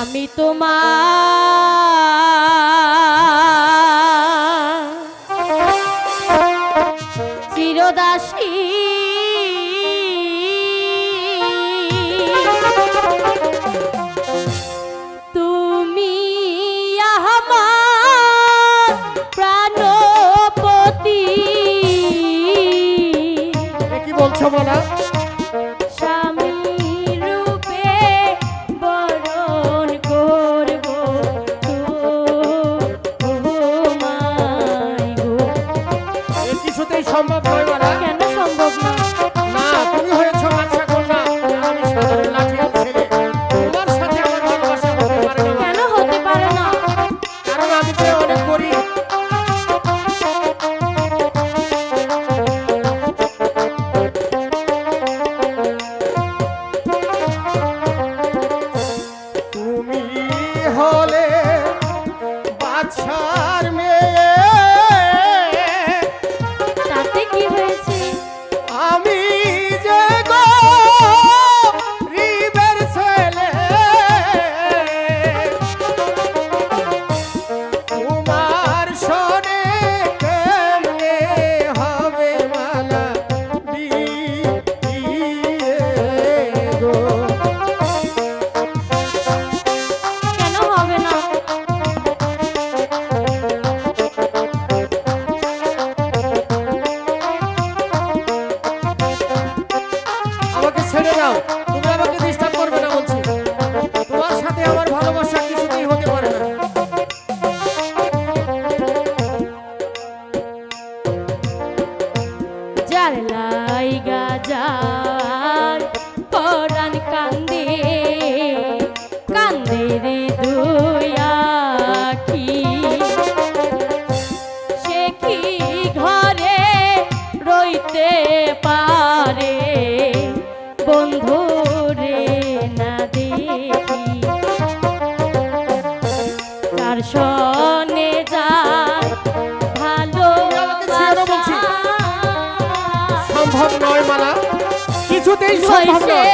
আমি তোমার চিরদাসী তুমি আমার প্রাণপতি। কি বলছো বলা? সম্ভব নয় বলা। কেন সম্ভব না? না, তুমি হয়েছো বাদশা কন্যা, আমি সাধারণ লাঠিয়াল ছেলে। তোমার সাথে আমার ভালোবাসা হতে পারে না। কেন হতে পারে না? কারণ আমি তো অনেক গরিব। তুমি হলে বাদশার মেয়ে, কি হয়েছে? আমি যে গরিবের ছেলে, তোমার শোনে কেমনে হবে মালা দিয়ে গো। কেন হবে না? ছেড়ে দাও, তুমি আমাকে ডিস্টার্ব করবে না বলছি। তোমার সাথে আমার ভালোবাসা কিছুতেই হতে পারে না। যার লাইগা যায় পরাণ কান্দে কান্দে রে দুই আখি, সে কি ঘরে রইতে পারে বন্ধু রে না দেখি, তার সনে যায় ভালোবাসা সম্ভব নয় মালা, কিছুতেই সম্ভব নয়।